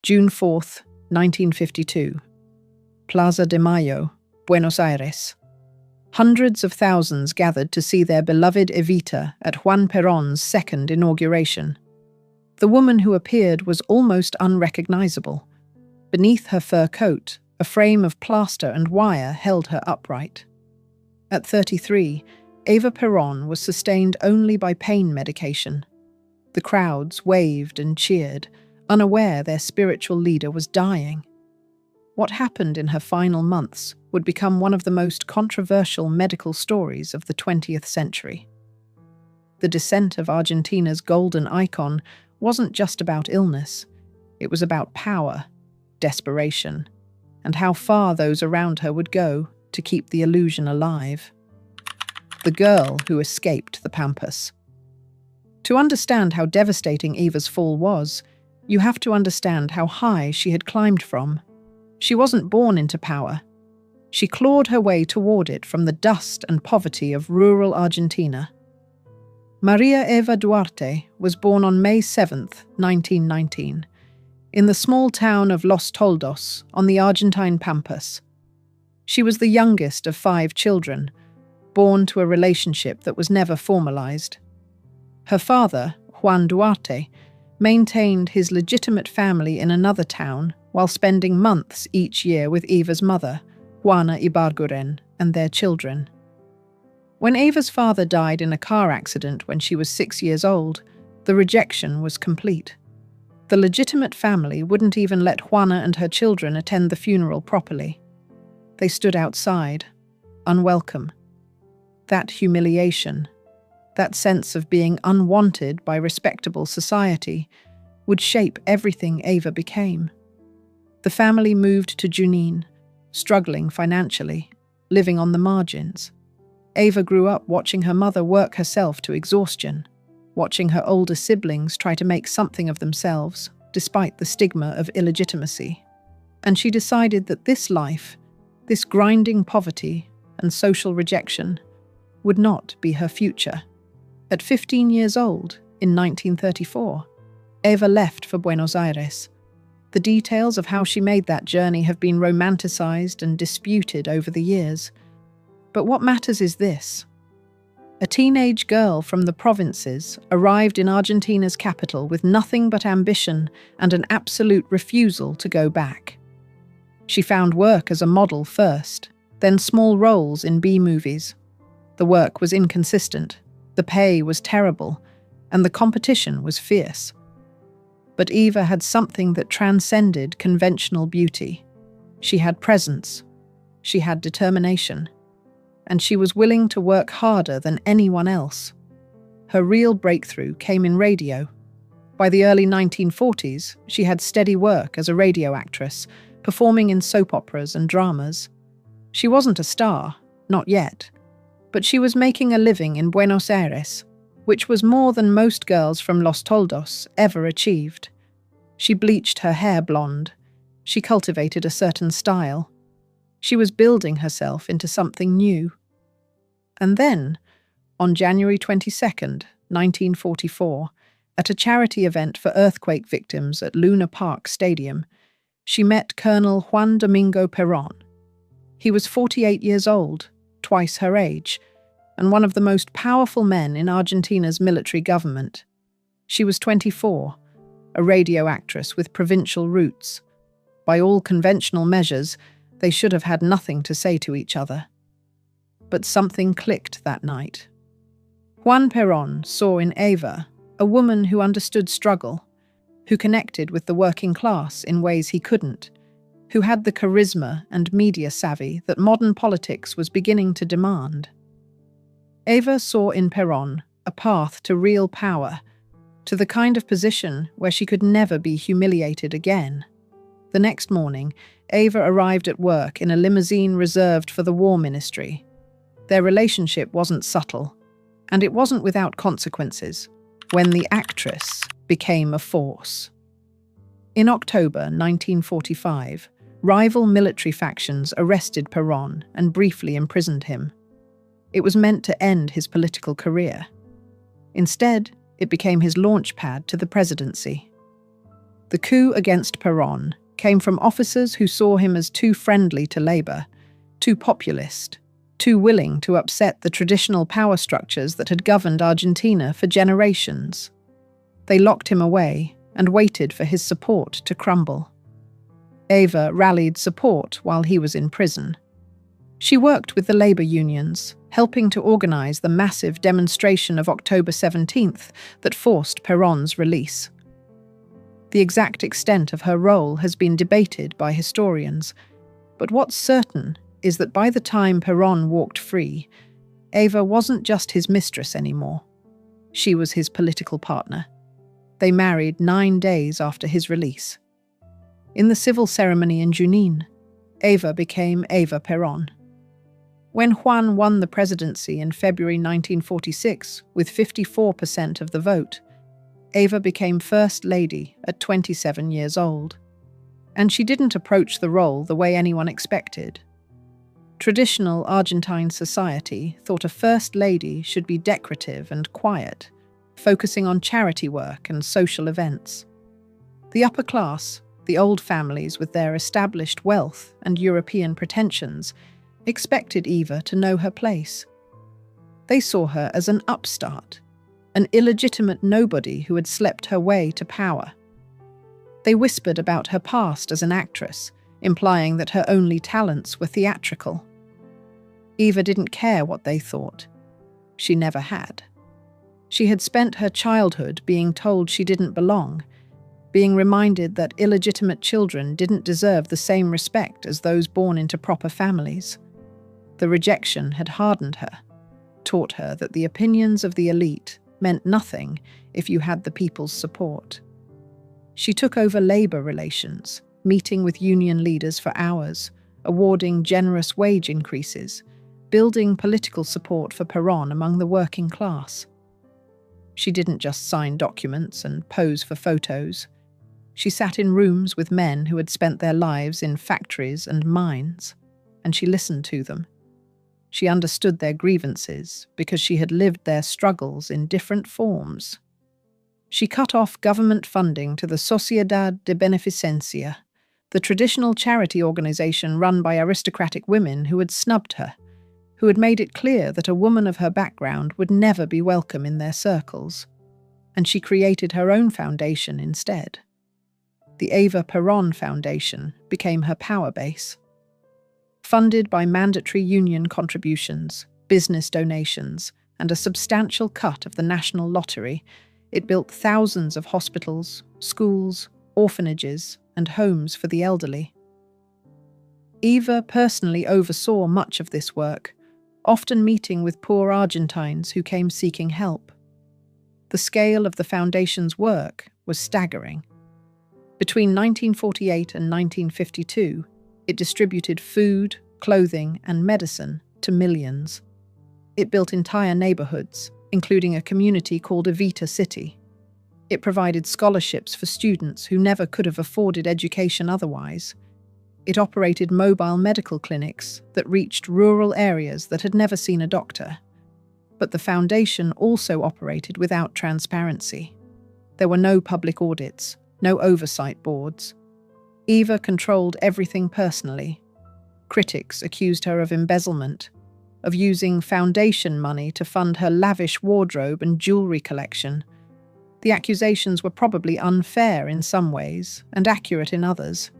June 4th, 1952. Plaza de Mayo, Buenos Aires. Hundreds of thousands gathered to see their beloved Evita at Juan Perón's second inauguration. The woman who appeared was almost unrecognizable. Beneath her fur coat, a frame of plaster and wire held her upright. At 33, Eva Perón was sustained only by pain medication. The crowds waved and cheered, unaware their spiritual leader was dying. What happened in her final months would become one of the most controversial medical stories of the 20th century. The descent of Argentina's golden icon wasn't just about illness. It was about power, desperation, and how far those around her would go to keep the illusion alive. The girl who escaped the Pampas. To understand how devastating Eva's fall was, you have to understand how high she had climbed from. She wasn't born into power. She clawed her way toward it from the dust and poverty of rural Argentina. Maria Eva Duarte was born on May 7th, 1919, in the small town of Los Toldos on the Argentine Pampas. She was the youngest of 5 children, born to a relationship that was never formalized. Her father, Juan Duarte, maintained his legitimate family in another town while spending months each year with Eva's mother, Juana Ibarguren, and their children. When Eva's father died in a car accident when she was 6 years old, the rejection was complete. The legitimate family wouldn't even let Juana and her children attend the funeral properly. They stood outside, unwelcome. That humiliation, that sense of being unwanted by respectable society, would shape everything Eva became. The family moved to Junín, struggling financially, living on the margins. Eva grew up watching her mother work herself to exhaustion, watching her older siblings try to make something of themselves, despite the stigma of illegitimacy. And she decided that this life, this grinding poverty and social rejection, would not be her future. At 15 years old, in 1934, Eva left for Buenos Aires. The details of how she made that journey have been romanticized and disputed over the years. But what matters is this. A teenage girl from the provinces arrived in Argentina's capital with nothing but ambition and an absolute refusal to go back. She found work as a model first, then small roles in B-movies. The work was inconsistent, the pay was terrible, and the competition was fierce. But Eva had something that transcended conventional beauty. She had presence, she had determination, and she was willing to work harder than anyone else. Her real breakthrough came in radio. By the early 1940s, she had steady work as a radio actress, performing in soap operas and dramas. She wasn't a star, not yet, but she was making a living in Buenos Aires, which was more than most girls from Los Toldos ever achieved. She bleached her hair blonde. She cultivated a certain style. She was building herself into something new. And then, on January 22nd, 1944, at a charity event for earthquake victims at Luna Park Stadium, she met Colonel Juan Domingo Perón. He was 48 years old, twice her age, and one of the most powerful men in Argentina's military government. She was 24, a radio actress with provincial roots. By all conventional measures, they should have had nothing to say to each other. But something clicked that night. Juan Perón saw in Eva a woman who understood struggle, who connected with the working class in ways he couldn't, who had the charisma and media savvy that modern politics was beginning to demand. Eva saw in Perón a path to real power, to the kind of position where she could never be humiliated again. The next morning, Eva arrived at work in a limousine reserved for the War Ministry. Their relationship wasn't subtle, and it wasn't without consequences, when the actress became a force. In October 1945, rival military factions arrested Perón and briefly imprisoned him. It was meant to end his political career. Instead, it became his launch pad to the presidency. The coup against Perón came from officers who saw him as too friendly to Labour, too populist, too willing to upset the traditional power structures that had governed Argentina for generations. They locked him away and waited for his support to crumble. Eva rallied support while he was in prison. She worked with the labour unions, helping to organise the massive demonstration of October 17th that forced Perón's release. The exact extent of her role has been debated by historians, but what's certain is that by the time Perón walked free, Eva wasn't just his mistress anymore. She was his political partner. They married 9 days after his release. In the civil ceremony in Junín, Eva became Eva Perón. When Juan won the presidency in February 1946 with 54% of the vote, Eva became First Lady at 27 years old. And she didn't approach the role the way anyone expected. Traditional Argentine society thought a First Lady should be decorative and quiet, focusing on charity work and social events. The upper class, the old families with their established wealth and European pretensions, expected Eva to know her place. They saw her as an upstart, an illegitimate nobody who had slept her way to power. They whispered about her past as an actress, implying that her only talents were theatrical. Eva didn't care what they thought. She never had. She had spent her childhood being told she didn't belong, being reminded that illegitimate children didn't deserve the same respect as those born into proper families. The rejection had hardened her, taught her that the opinions of the elite meant nothing if you had the people's support. She took over labour relations, meeting with union leaders for hours, awarding generous wage increases, building political support for Perón among the working class. She didn't just sign documents and pose for photos. She sat in rooms with men who had spent their lives in factories and mines, and she listened to them. She understood their grievances because she had lived their struggles in different forms. She cut off government funding to the Sociedad de Beneficencia, the traditional charity organization run by aristocratic women who had snubbed her, who had made it clear that a woman of her background would never be welcome in their circles. And she created her own foundation instead. The Eva Perón Foundation became her power base. Funded by mandatory union contributions, business donations, and a substantial cut of the national lottery, it built thousands of hospitals, schools, orphanages, and homes for the elderly. Eva personally oversaw much of this work, often meeting with poor Argentines who came seeking help. The scale of the foundation's work was staggering. Between 1948 and 1952, it distributed food, clothing, and medicine to millions. It built entire neighborhoods, including a community called Evita City. It provided scholarships for students who never could have afforded education otherwise. It operated mobile medical clinics that reached rural areas that had never seen a doctor. But the foundation also operated without transparency. There were no public audits, no oversight boards. Eva controlled everything personally. Critics accused her of embezzlement, of using foundation money to fund her lavish wardrobe and jewelry collection. The accusations were probably unfair in some ways and accurate in others.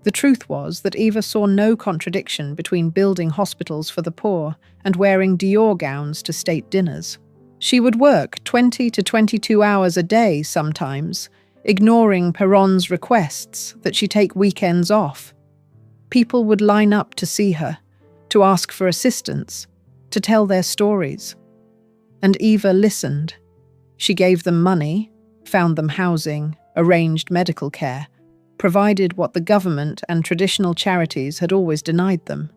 The truth was that Eva saw no contradiction between building hospitals for the poor and wearing Dior gowns to state dinners. She would work 20 to 22 hours a day sometimes, ignoring Perón's requests that she take weekends off. People would line up to see her, to ask for assistance, to tell their stories. And Eva listened. She gave them money, found them housing, arranged medical care, provided what the government and traditional charities had always denied them.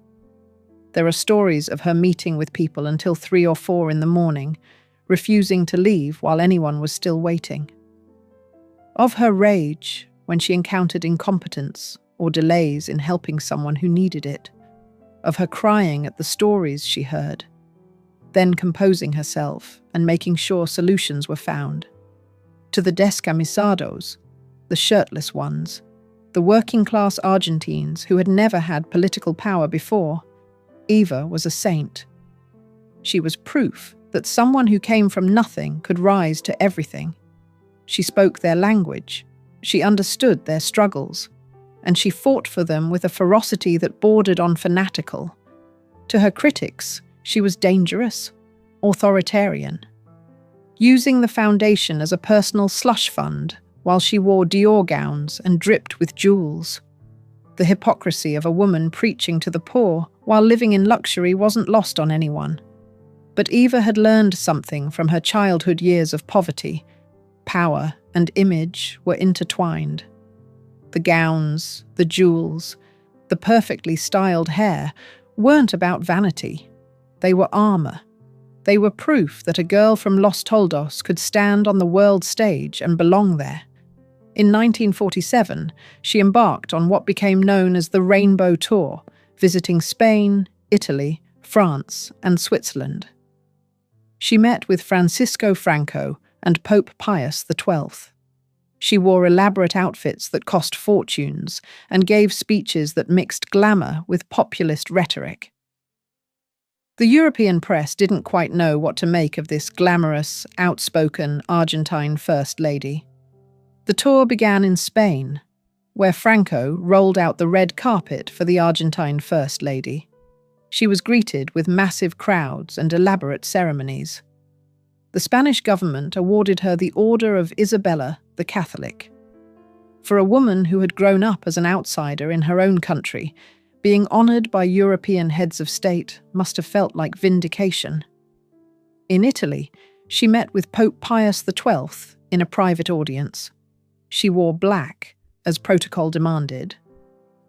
There are stories of her meeting with people until 3 or 4 in the morning, refusing to leave while anyone was still waiting. Of her rage when she encountered incompetence or delays in helping someone who needed it. Of her crying at the stories she heard, then composing herself and making sure solutions were found. To the descamisados, the shirtless ones, the working-class Argentines who had never had political power before. Eva was a saint. She was proof that someone who came from nothing could rise to everything. She spoke their language, she understood their struggles, and she fought for them with a ferocity that bordered on fanatical. To her critics, she was dangerous, authoritarian, using the foundation as a personal slush fund while she wore Dior gowns and dripped with jewels. The hypocrisy of a woman preaching to the poor while living in luxury wasn't lost on anyone. But Eva had learned something from her childhood years of poverty. Power and image were intertwined. The gowns, the jewels, the perfectly styled hair weren't about vanity. They were armor. They were proof that a girl from Los Toldos could stand on the world stage and belong there. In 1947, she embarked on what became known as the Rainbow Tour, visiting Spain, Italy, France, and Switzerland. She met with Francisco Franco and Pope Pius XII. She wore elaborate outfits that cost fortunes and gave speeches that mixed glamour with populist rhetoric. The European press didn't quite know what to make of this glamorous, outspoken Argentine First Lady. The tour began in Spain, where Franco rolled out the red carpet for the Argentine First Lady. She was greeted with massive crowds and elaborate ceremonies. The Spanish government awarded her the Order of Isabella the Catholic. For a woman who had grown up as an outsider in her own country, being honoured by European heads of state must have felt like vindication. In Italy, she met with Pope Pius XII in a private audience. She wore black, as protocol demanded.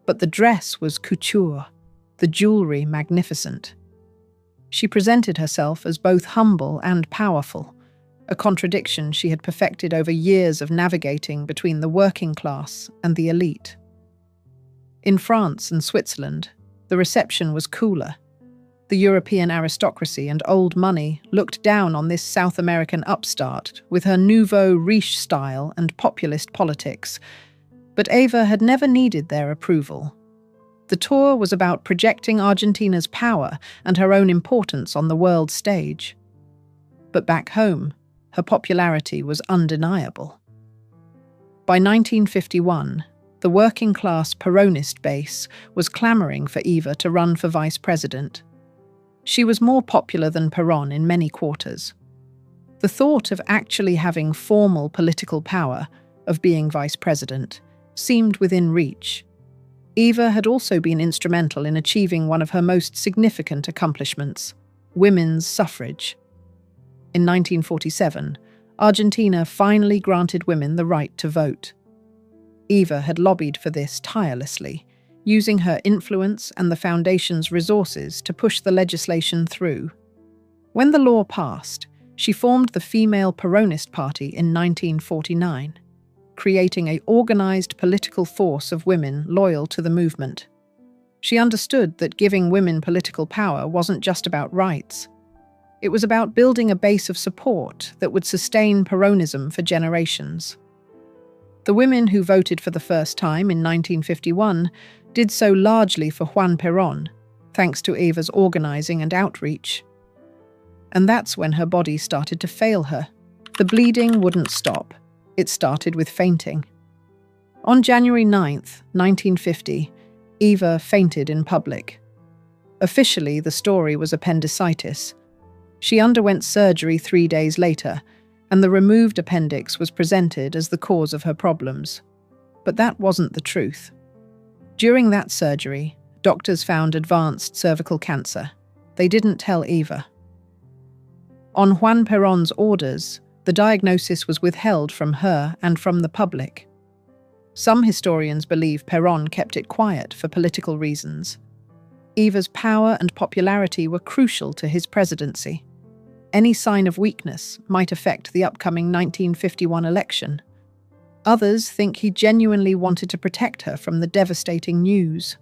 But the dress was couture, the jewellery magnificent. She presented herself as both humble and powerful, a contradiction she had perfected over years of navigating between the working class and the elite. In France and Switzerland, the reception was cooler. The European aristocracy and old money looked down on this South American upstart with her nouveau riche style and populist politics, but Eva had never needed their approval. The tour was about projecting Argentina's power and her own importance on the world stage. But back home, her popularity was undeniable. By 1951, the working-class Peronist base was clamoring for Eva to run for vice president. She was more popular than Perón in many quarters. The thought of actually having formal political power, of being vice president, seemed within reach. Eva had also been instrumental in achieving one of her most significant accomplishments, women's suffrage. In 1947, Argentina finally granted women the right to vote. Eva had lobbied for this tirelessly, using her influence and the Foundation's resources to push the legislation through. When the law passed, she formed the Female Peronist Party in 1949, creating an organized political force of women loyal to the movement. She understood that giving women political power wasn't just about rights. It was about building a base of support that would sustain Peronism for generations. The women who voted for the first time in 1951 did so largely for Juan Perón, thanks to Eva's organizing and outreach. And that's when her body started to fail her. The bleeding wouldn't stop. It started with fainting. On January 9th, 1950, Eva fainted in public. Officially, the story was appendicitis. She underwent surgery 3 days later, and the removed appendix was presented as the cause of her problems. But that wasn't the truth. During that surgery, doctors found advanced cervical cancer. They didn't tell Eva. On Juan Perón's orders, the diagnosis was withheld from her and from the public. Some historians believe Perón kept it quiet for political reasons. Eva's power and popularity were crucial to his presidency. Any sign of weakness might affect the upcoming 1951 election. Others think he genuinely wanted to protect her from the devastating news.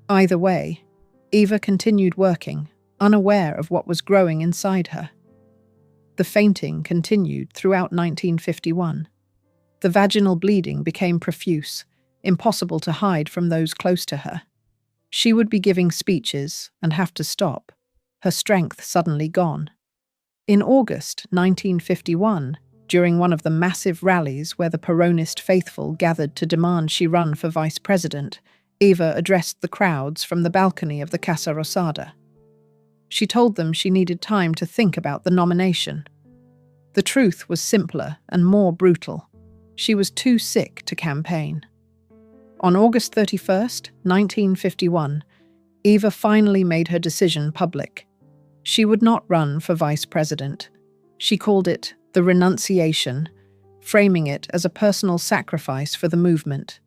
Either way, Eva continued working, unaware of what was growing inside her. The fainting continued throughout 1951. The vaginal bleeding became profuse, impossible to hide from those close to her. She would be giving speeches and have to stop, her strength suddenly gone. In August 1951, during one of the massive rallies where the Peronist faithful gathered to demand she run for vice president, Eva addressed the crowds from the balcony of the Casa Rosada. She told them she needed time to think about the nomination. The truth was simpler and more brutal. She was too sick to campaign. On August 31st, 1951, Eva finally made her decision public. She would not run for vice president. She called it the renunciation, framing it as a personal sacrifice for the movement.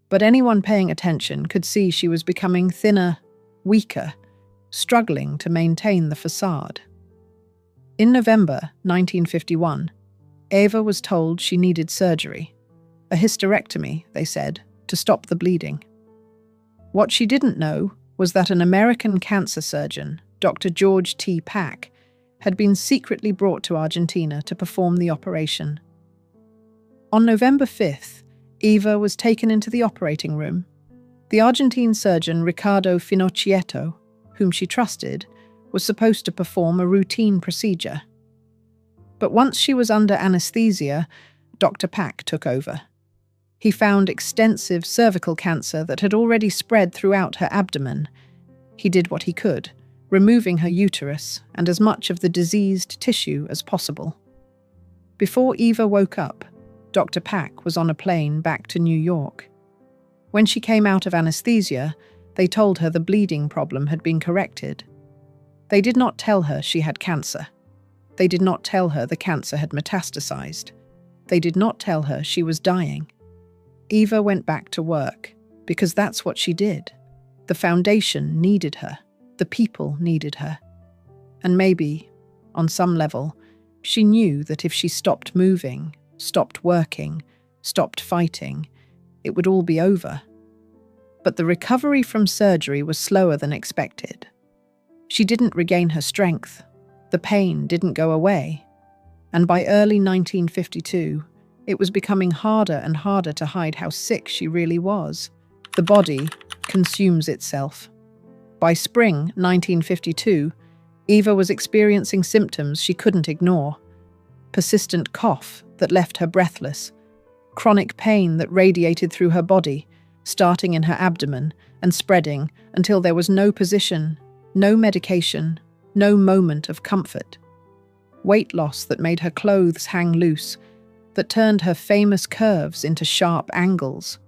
But anyone paying attention could see she was becoming thinner, weaker, struggling to maintain the facade. In November 1951, Eva was told she needed surgery, a hysterectomy, they said, to stop the bleeding. What she didn't know was that an American cancer surgeon, Dr. George T. Pack, had been secretly brought to Argentina to perform the operation. On November 5th, Eva was taken into the operating room. The Argentine surgeon Ricardo Finocchietto, whom she trusted, was supposed to perform a routine procedure. But once she was under anesthesia, Dr. Pack took over. He found extensive cervical cancer that had already spread throughout her abdomen. He did what he could, removing her uterus and as much of the diseased tissue as possible. Before Eva woke up, Dr. Pack was on a plane back to New York. When she came out of anesthesia, they told her the bleeding problem had been corrected. They did not tell her she had cancer. They did not tell her the cancer had metastasized. They did not tell her she was dying. Eva went back to work, because that's what she did. The foundation needed her. The people needed her. And maybe, on some level, she knew that if she stopped moving, stopped working, stopped fighting, it would all be over. But the recovery from surgery was slower than expected. She didn't regain her strength. The pain didn't go away. And by early 1952, it was becoming harder and harder to hide how sick she really was. The body consumes itself. By spring 1952, Eva was experiencing symptoms she couldn't ignore. Persistent cough that left her breathless, chronic pain that radiated through her body, starting in her abdomen and spreading until there was no position, no medication, no moment of comfort. Weight loss that made her clothes hang loose, that turned her famous curves into sharp angles.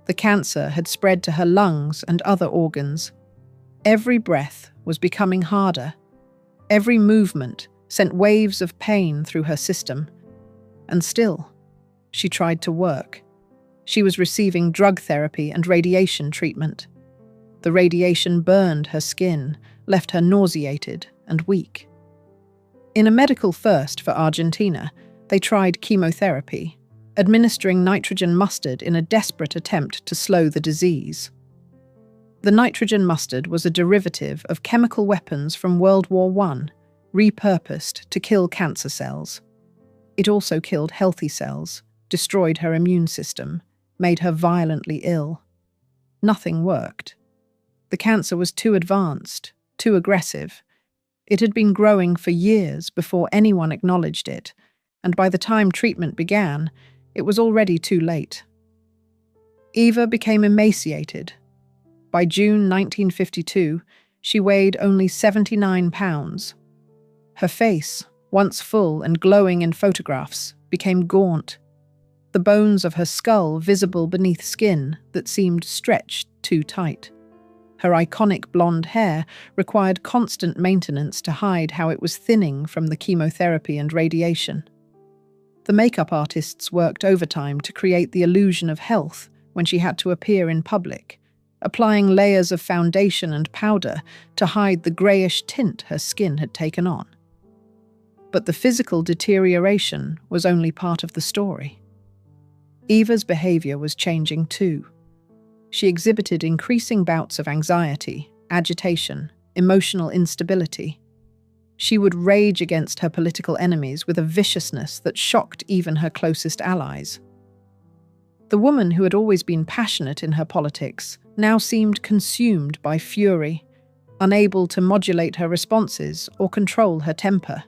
The cancer had spread to her lungs and other organs. Every breath was becoming harder. Every movement sent waves of pain through her system. And still, she tried to work. She was receiving drug therapy and radiation treatment. The radiation burned her skin, left her nauseated and weak. In a medical first for Argentina, they tried chemotherapy, administering nitrogen mustard in a desperate attempt to slow the disease. The nitrogen mustard was a derivative of chemical weapons from World War I, repurposed to kill cancer cells. It also killed healthy cells, destroyed her immune system, made her violently ill. Nothing worked. The cancer was too advanced, too aggressive. It had been growing for years before anyone acknowledged it, and by the time treatment began, it was already too late. Eva became emaciated. By June 1952, she weighed only 79 pounds. Her face, once full and glowing in photographs, became gaunt. The bones of her skull visible beneath skin that seemed stretched too tight. Her iconic blonde hair required constant maintenance to hide how it was thinning from the chemotherapy and radiation. The makeup artists worked overtime to create the illusion of health when she had to appear in public, applying layers of foundation and powder to hide the greyish tint her skin had taken on. But the physical deterioration was only part of the story. Eva's behaviour was changing too. She exhibited increasing bouts of anxiety, agitation, emotional instability. She would rage against her political enemies with a viciousness that shocked even her closest allies. The woman who had always been passionate in her politics now seemed consumed by fury, unable to modulate her responses or control her temper.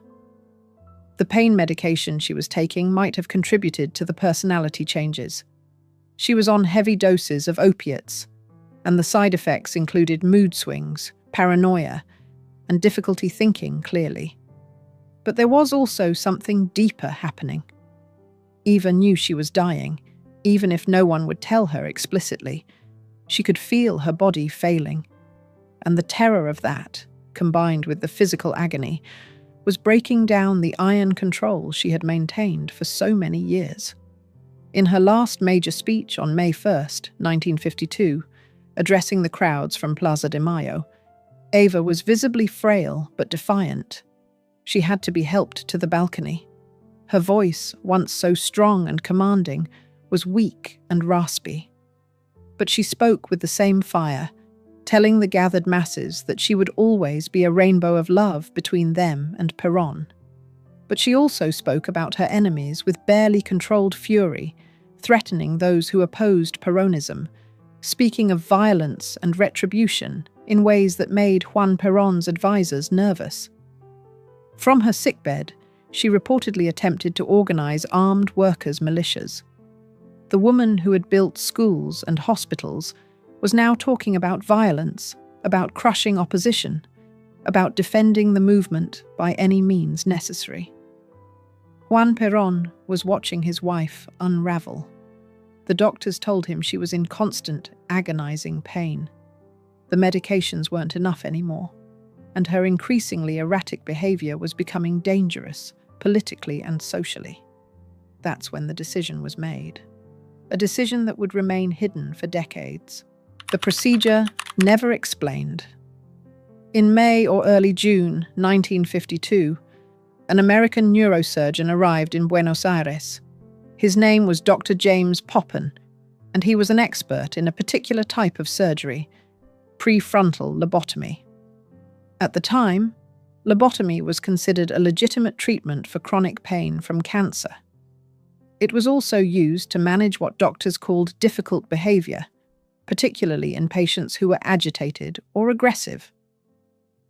The pain medication she was taking might have contributed to the personality changes. She was on heavy doses of opiates, and the side effects included mood swings, paranoia, and difficulty thinking clearly. But there was also something deeper happening. Eva knew she was dying, even if no one would tell her explicitly. She could feel her body failing, and the terror of that, combined with the physical agony, was breaking down the iron control she had maintained for so many years. In her last major speech on May 1st, 1952, addressing the crowds from Plaza de Mayo, Eva was visibly frail but defiant. She had to be helped to the balcony. Her voice, once so strong and commanding, was weak and raspy. But she spoke with the same fire, telling the gathered masses that she would always be a rainbow of love between them and Perón. But she also spoke about her enemies with barely controlled fury, threatening those who opposed Peronism, speaking of violence and retribution in ways that made Juan Perón's advisors nervous. From her sickbed, she reportedly attempted to organize armed workers' militias. The woman who had built schools and hospitals was now talking about violence, about crushing opposition, about defending the movement by any means necessary. Juan Perón was watching his wife unravel. The doctors told him she was in constant, agonizing pain. The medications weren't enough anymore, and her increasingly erratic behavior was becoming dangerous, politically and socially. That's when the decision was made. A decision that would remain hidden for decades. The procedure never explained. In May or early June 1952, an American neurosurgeon arrived in Buenos Aires. His name was Dr. James Poppen, and he was an expert in a particular type of surgery, prefrontal lobotomy. At the time, lobotomy was considered a legitimate treatment for chronic pain from cancer. It was also used to manage what doctors called difficult behavior, particularly in patients who were agitated or aggressive.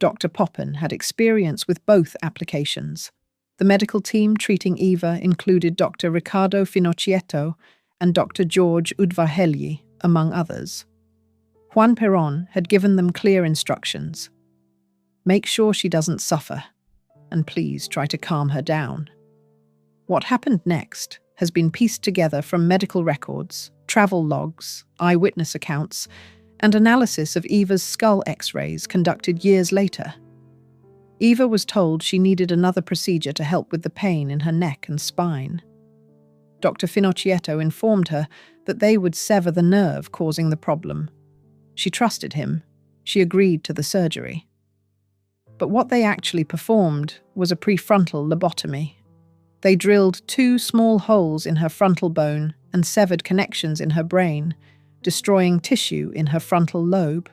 Dr. Poppen had experience with both applications. The medical team treating Eva included Dr. Riccardo Finocchietto and Dr. George Udvarhelyi, among others. Juan Perón had given them clear instructions. Make sure she doesn't suffer, and please try to calm her down. What happened next has been pieced together from medical records, travel logs, eyewitness accounts, and analysis of Eva's skull X-rays conducted years later. Eva was told she needed another procedure to help with the pain in her neck and spine. Dr. Finocchietto informed her that they would sever the nerve causing the problem. She trusted him. She agreed to the surgery. But what they actually performed was a prefrontal lobotomy. They drilled 2 small holes in her frontal bone and severed connections in her brain, destroying tissue in her frontal lobe.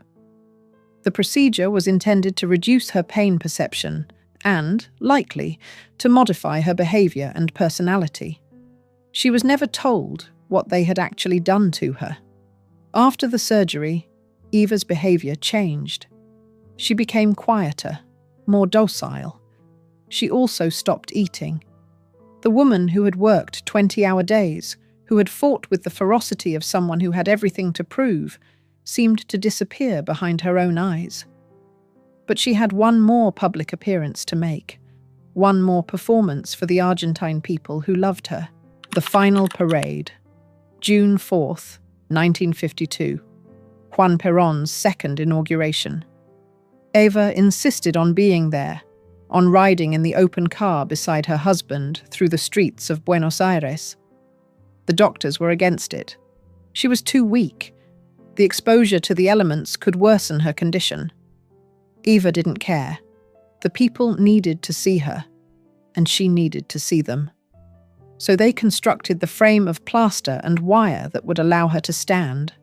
The procedure was intended to reduce her pain perception and, likely, to modify her behavior and personality. She was never told what they had actually done to her. After the surgery, Eva's behavior changed. She became quieter, more docile. She also stopped eating. The woman who had worked 20-hour days, who had fought with the ferocity of someone who had everything to prove, seemed to disappear behind her own eyes. But she had one more public appearance to make, one more performance for the Argentine people who loved her. The final parade, June 4th, 1952, Juan Perón's second inauguration. Eva insisted on being there, on riding in the open car beside her husband through the streets of Buenos Aires. The doctors were against it. She was too weak. The exposure to the elements could worsen her condition. Eva didn't care. The people needed to see her, and she needed to see them. So they constructed the frame of plaster and wire that would allow her to stand.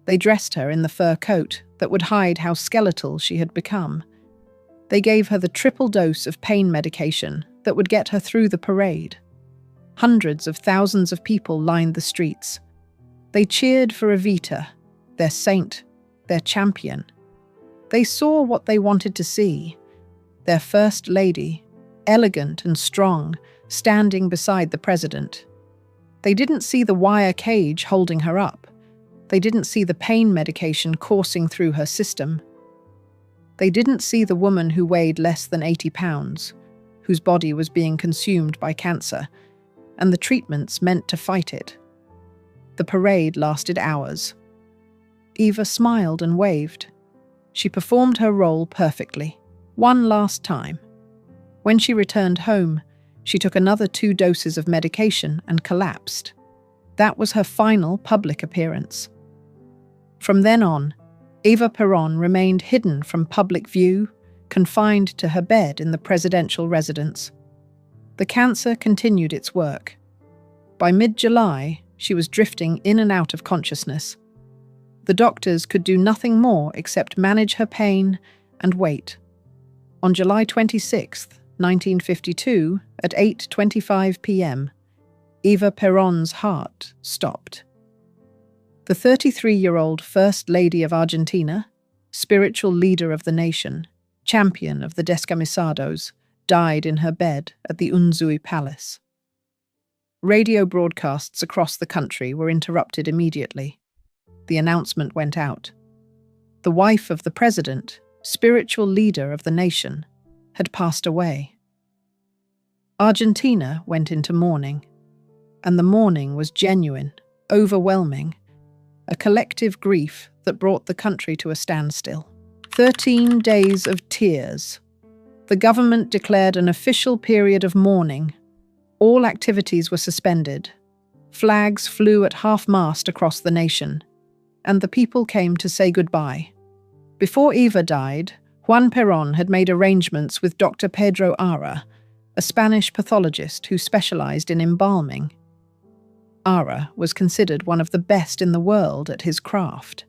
They dressed her in the fur coat that would hide how skeletal she had become. They gave her the triple dose of pain medication that would get her through the parade. Hundreds of thousands of people lined the streets. They cheered for Evita, their saint, their champion. They saw what they wanted to see: their First Lady, elegant and strong, standing beside the president. They didn't see the wire cage holding her up. They didn't see the pain medication coursing through her system. They didn't see the woman who weighed less than 80 pounds, whose body was being consumed by cancer, and the treatments meant to fight it. The parade lasted hours. Eva smiled and waved. She performed her role perfectly, one last time. When she returned home, she took another 2 doses of medication and collapsed. That was her final public appearance. From then on, Eva Perón remained hidden from public view, confined to her bed in the presidential residence. The cancer continued its work. By mid-July, she was drifting in and out of consciousness. The doctors could do nothing more except manage her pain and wait. On July 26, 1952, at 8:25 p.m., Eva Perón's heart stopped. The 33-year-old First Lady of Argentina, spiritual leader of the nation, champion of the descamisados, died in her bed at the Unzuy Palace. Radio broadcasts across the country were interrupted immediately. The announcement went out. The wife of the president, spiritual leader of the nation, had passed away. Argentina went into mourning, and the mourning was genuine, overwhelming, a collective grief that brought the country to a standstill. 13 days of tears. The government declared an official period of mourning. All activities were suspended. Flags flew at half-mast across the nation, and the people came to say goodbye. Before Eva died, Juan Perón had made arrangements with Dr. Pedro Ara, a Spanish pathologist who specialized in embalming. Ara was considered one of the best in the world at his craft.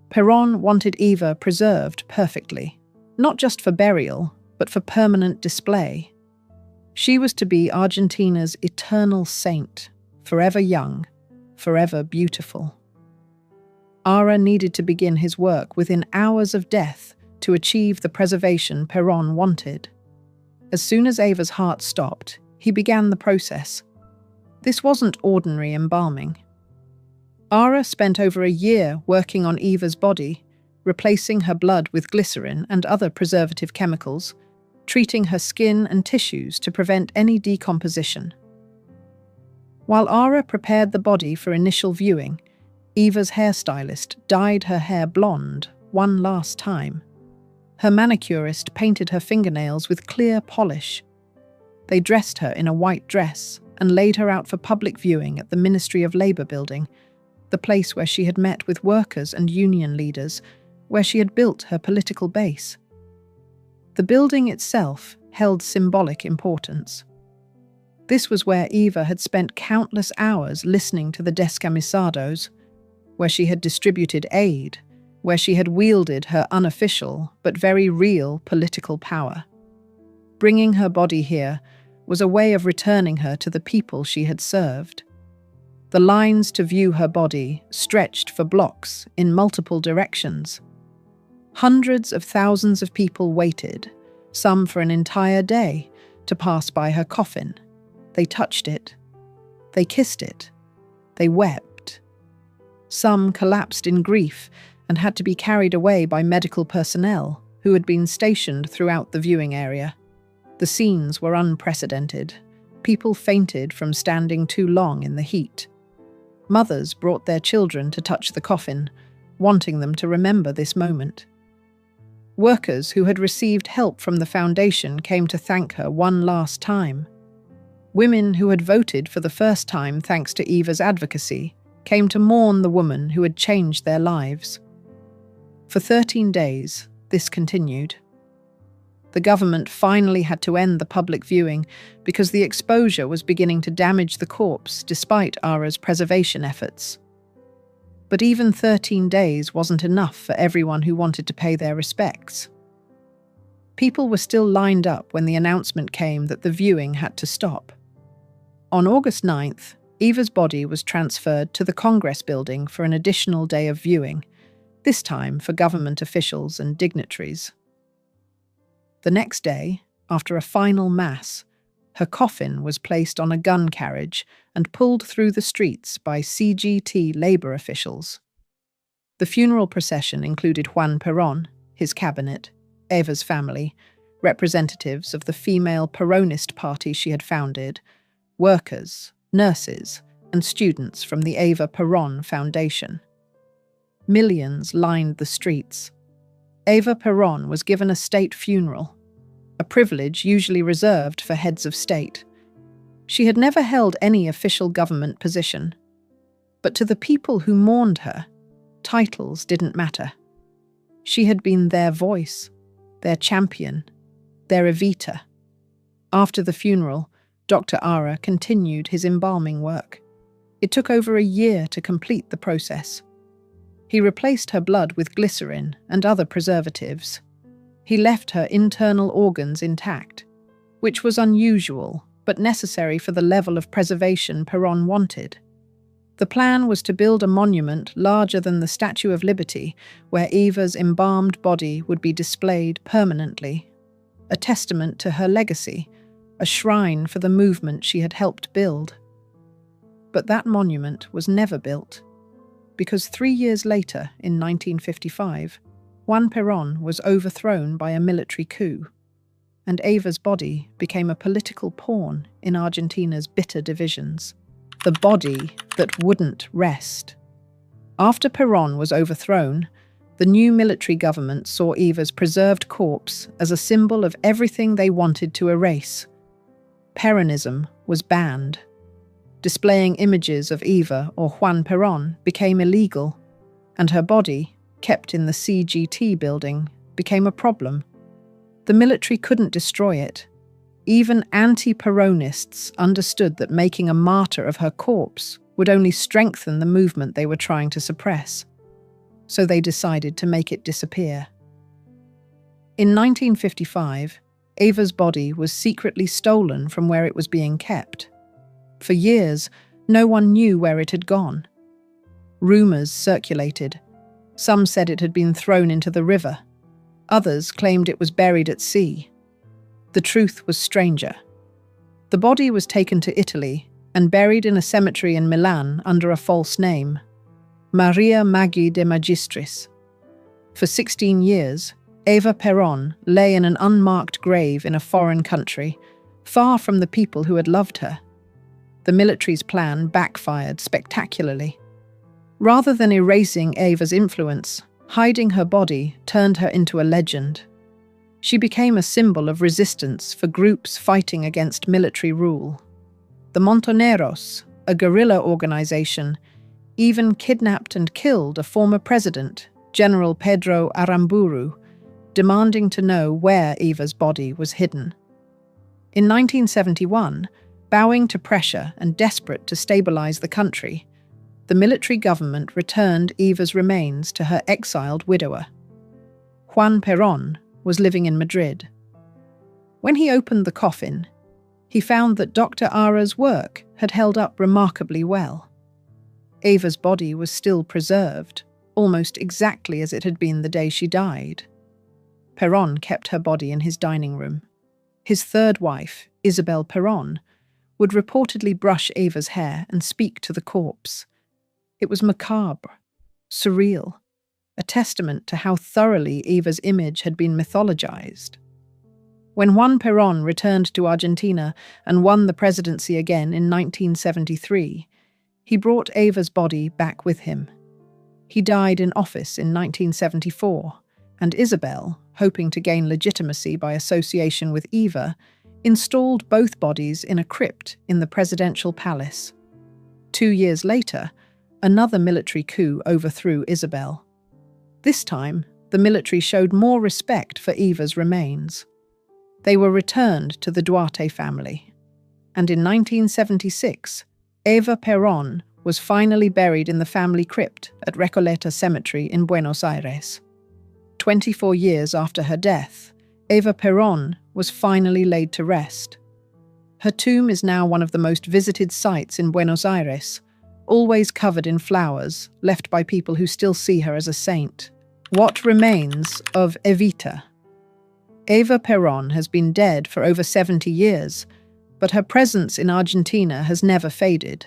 Perón wanted Eva preserved perfectly, not just for burial, but for permanent display. She was to be Argentina's eternal saint, forever young, forever beautiful. Ara needed to begin his work within hours of death to achieve the preservation Perón wanted. As soon as Eva's heart stopped, he began the process. This wasn't ordinary embalming. Ara spent over a year working on Eva's body, replacing her blood with glycerin and other preservative chemicals, treating her skin and tissues to prevent any decomposition. While Ara prepared the body for initial viewing, Eva's hairstylist dyed her hair blonde one last time. Her manicurist painted her fingernails with clear polish. They dressed her in a white dress and laid her out for public viewing at the Ministry of Labour building, the place where she had met with workers and union leaders, where she had built her political base. The building itself held symbolic importance. This was where Eva had spent countless hours listening to the descamisados, where she had distributed aid, where she had wielded her unofficial but very real political power. Bringing her body here was a way of returning her to the people she had served. The lines to view her body stretched for blocks in multiple directions. Hundreds of thousands of people waited, some for an entire day, to pass by her coffin. They touched it. They kissed it. They wept. Some collapsed in grief and had to be carried away by medical personnel who had been stationed throughout the viewing area. The scenes were unprecedented. People fainted from standing too long in the heat. Mothers brought their children to touch the coffin, wanting them to remember this moment. Workers who had received help from the foundation came to thank her one last time. Women who had voted for the first time thanks to Eva's advocacy came to mourn the woman who had changed their lives. For 13 days, this continued. The government finally had to end the public viewing because the exposure was beginning to damage the corpse despite Ara's preservation efforts. But even 13 days wasn't enough for everyone who wanted to pay their respects. People were still lined up when the announcement came that the viewing had to stop. On August 9th, Eva's body was transferred to the Congress building for an additional day of viewing, this time for government officials and dignitaries. The next day, after a final mass, her coffin was placed on a gun carriage and pulled through the streets by CGT labor officials. The funeral procession included Juan Perón, his cabinet, Eva's family, representatives of the female Peronist party she had founded, workers, nurses, and students from the Eva Perón Foundation. Millions lined the streets. Eva Perón was given a state funeral, a privilege usually reserved for heads of state. She had never held any official government position, but to the people who mourned her, titles didn't matter. She had been their voice, their champion, their Evita. After the funeral, Dr. Ara continued his embalming work. It took over a year to complete the process. He replaced her blood with glycerin and other preservatives. He left her internal organs intact, which was unusual but necessary for the level of preservation Perón wanted. The plan was to build a monument larger than the Statue of Liberty, where Eva's embalmed body would be displayed permanently, a testament to her legacy, a shrine for the movement she had helped build. But that monument was never built, because 3 years later, in 1955, Juan Perón was overthrown by a military coup, and Eva's body became a political pawn in Argentina's bitter divisions. The body that wouldn't rest. After Perón was overthrown, the new military government saw Eva's preserved corpse as a symbol of everything they wanted to erase. Peronism was banned. Displaying images of Eva or Juan Perón became illegal, and her body, kept in the CGT building, became a problem. The military couldn't destroy it. Even anti-Peronists understood that making a martyr of her corpse would only strengthen the movement they were trying to suppress. So they decided to make it disappear. In 1955, Eva's body was secretly stolen from where it was being kept. For years, no one knew where it had gone. Rumors circulated. Some said it had been thrown into the river. Others claimed it was buried at sea. The truth was stranger. The body was taken to Italy and buried in a cemetery in Milan under a false name, Maria Maggi de Magistris. For 16 years, Eva Perón lay in an unmarked grave in a foreign country, far from the people who had loved her. The military's plan backfired spectacularly. Rather than erasing Eva's influence, hiding her body turned her into a legend. She became a symbol of resistance for groups fighting against military rule. The Montoneros, a guerrilla organization, even kidnapped and killed a former president, General Pedro Aramburu, demanding to know where Eva's body was hidden. In 1971, bowing to pressure and desperate to stabilize the country, the military government returned Eva's remains to her exiled widower. Juan Perón was living in Madrid. When he opened the coffin, he found that Dr. Ara's work had held up remarkably well. Eva's body was still preserved, almost exactly as it had been the day she died. Perón kept her body in his dining room. His third wife, Isabel Perón, would reportedly brush Eva's hair and speak to the corpse. It was macabre, surreal, a testament to how thoroughly Eva's image had been mythologized. When Juan Perón returned to Argentina and won the presidency again in 1973, he brought Eva's body back with him. He died in office in 1974, and Isabel, hoping to gain legitimacy by association with Eva, installed both bodies in a crypt in the presidential palace. 2 years later, another military coup overthrew Isabel. This time, the military showed more respect for Eva's remains. They were returned to the Duarte family. And in 1976, Eva Perón was finally buried in the family crypt at Recoleta Cemetery in Buenos Aires. 24 years after her death, Eva Perón was finally laid to rest. Her tomb is now one of the most visited sites in Buenos Aires, always covered in flowers, left by people who still see her as a saint. What remains of Evita? Eva Perón has been dead for over 70 years, but her presence in Argentina has never faded.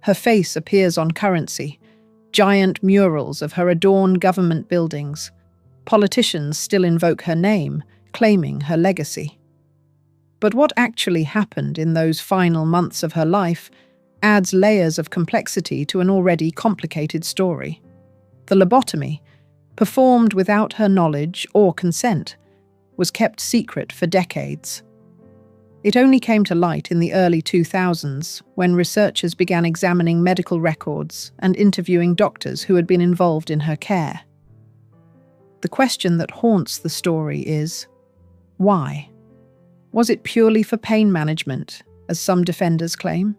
Her face appears on currency, giant murals of her adorn government buildings. Politicians still invoke her name, claiming her legacy. But what actually happened in those final months of her life adds layers of complexity to an already complicated story. The lobotomy, performed without her knowledge or consent, was kept secret for decades. It only came to light in the early 2000s when researchers began examining medical records and interviewing doctors who had been involved in her care. The question that haunts the story is, why? Was it purely for pain management, as some defenders claim?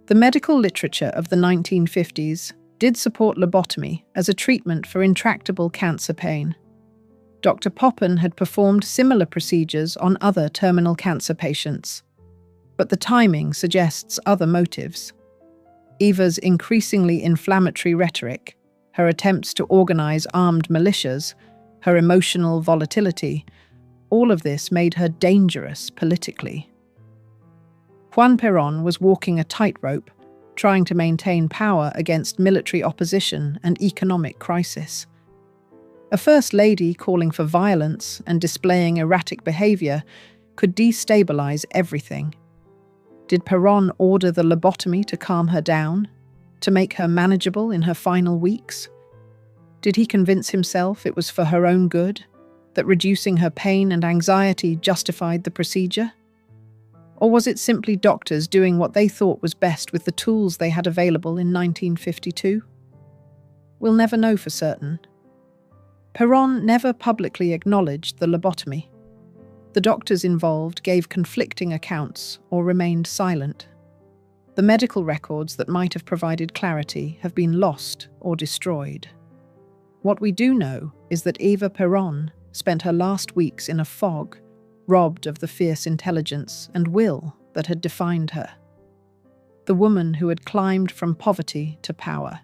The medical literature of the 1950s did support lobotomy as a treatment for intractable cancer pain. Dr. Poppen had performed similar procedures on other terminal cancer patients, but the timing suggests other motives. Eva's increasingly inflammatory rhetoric, her attempts to organize armed militias, her emotional volatility, all of this made her dangerous politically. Juan Perón was walking a tightrope, trying to maintain power against military opposition and economic crisis. A first lady calling for violence and displaying erratic behavior could destabilize everything. Did Perón order the lobotomy to calm her down, to make her manageable in her final weeks? Did he convince himself it was for her own good, that reducing her pain and anxiety justified the procedure? Or was it simply doctors doing what they thought was best with the tools they had available in 1952? We'll never know for certain. Perón never publicly acknowledged the lobotomy. The doctors involved gave conflicting accounts or remained silent. The medical records that might have provided clarity have been lost or destroyed. What we do know is that Eva Perón spent her last weeks in a fog, robbed of the fierce intelligence and will that had defined her. The woman who had climbed from poverty to power,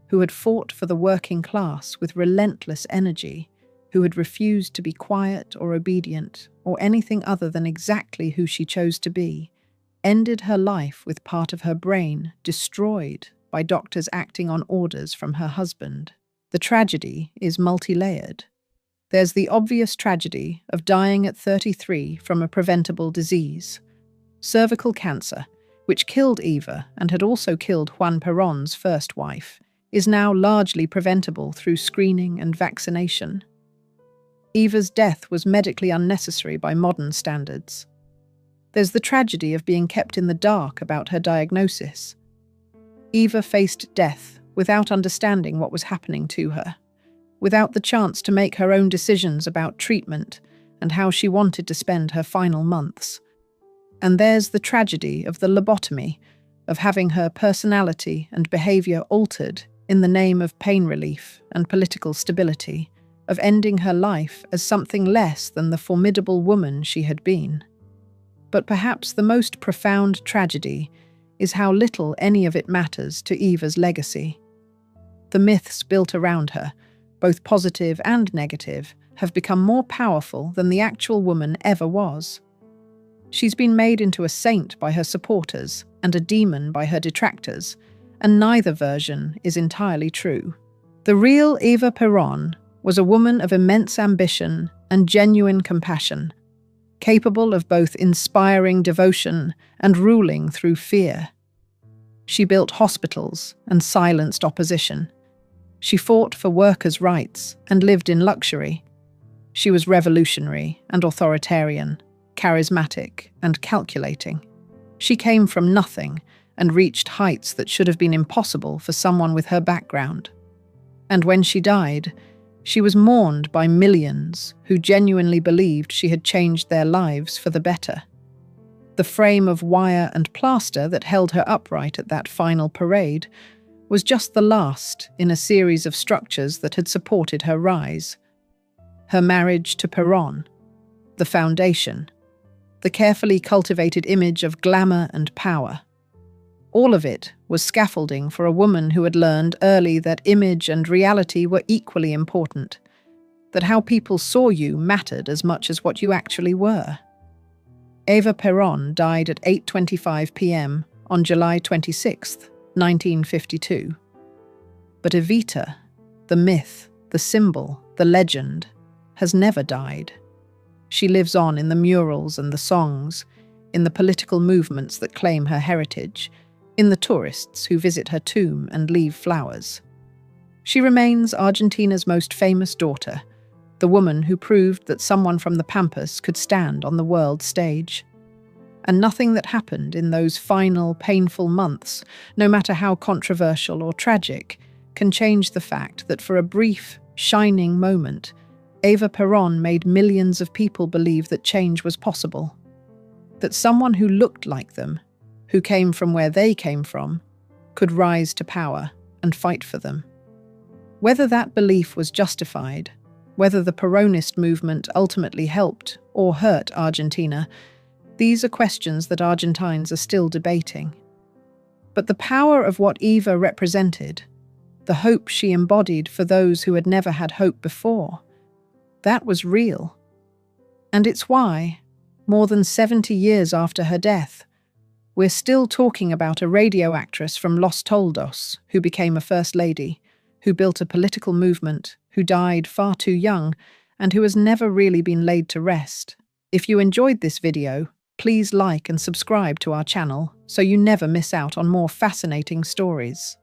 who had fought for the working class with relentless energy, who had refused to be quiet or obedient or anything other than exactly who she chose to be, ended her life with part of her brain destroyed by doctors acting on orders from her husband. The tragedy is multi-layered. There's the obvious tragedy of dying at 33 from a preventable disease. Cervical cancer, which killed Eva and had also killed Juan Perón's first wife, is now largely preventable through screening and vaccination. Eva's death was medically unnecessary by modern standards. There's the tragedy of being kept in the dark about her diagnosis. Eva faced death without understanding what was happening to her, without the chance to make her own decisions about treatment and how she wanted to spend her final months. And there's the tragedy of the lobotomy, of having her personality and behavior altered in the name of pain relief and political stability, of ending her life as something less than the formidable woman she had been. But perhaps the most profound tragedy is how little any of it matters to Eva's legacy. The myths built around her, both positive and negative, have become more powerful than the actual woman ever was. She's been made into a saint by her supporters and a demon by her detractors, and neither version is entirely true. The real Eva Perón was a woman of immense ambition and genuine compassion, capable of both inspiring devotion and ruling through fear. She built hospitals and silenced opposition. She fought for workers' rights and lived in luxury. She was revolutionary and authoritarian, charismatic and calculating. She came from nothing and reached heights that should have been impossible for someone with her background. And when she died, she was mourned by millions who genuinely believed she had changed their lives for the better. The frame of wire and plaster that held her upright at that final parade was just the last in a series of structures that had supported her rise. Her marriage to Perón, the foundation, the carefully cultivated image of glamour and power. All of it was scaffolding for a woman who had learned early that image and reality were equally important, that how people saw you mattered as much as what you actually were. Eva Perón died at 8:25 p.m. on July 26, 1952. But Evita, the myth, the symbol, the legend, has never died. She lives on in the murals and the songs, in the political movements that claim her heritage, in the tourists who visit her tomb and leave flowers. She remains Argentina's most famous daughter, the woman who proved that someone from the Pampas could stand on the world stage. And nothing that happened in those final, painful months, no matter how controversial or tragic, can change the fact that for a brief, shining moment, Eva Perón made millions of people believe that change was possible. That someone who looked like them, who came from where they came from, could rise to power and fight for them. Whether that belief was justified, whether the Peronist movement ultimately helped or hurt Argentina, these are questions that Argentines are still debating. But the power of what Eva represented, the hope she embodied for those who had never had hope before, that was real. And it's why, more than 70 years after her death, we're still talking about a radio actress from Los Toldos who became a first lady, who built a political movement, who died far too young, and who has never really been laid to rest. If you enjoyed this video, please like and subscribe to our channel so you never miss out on more fascinating stories.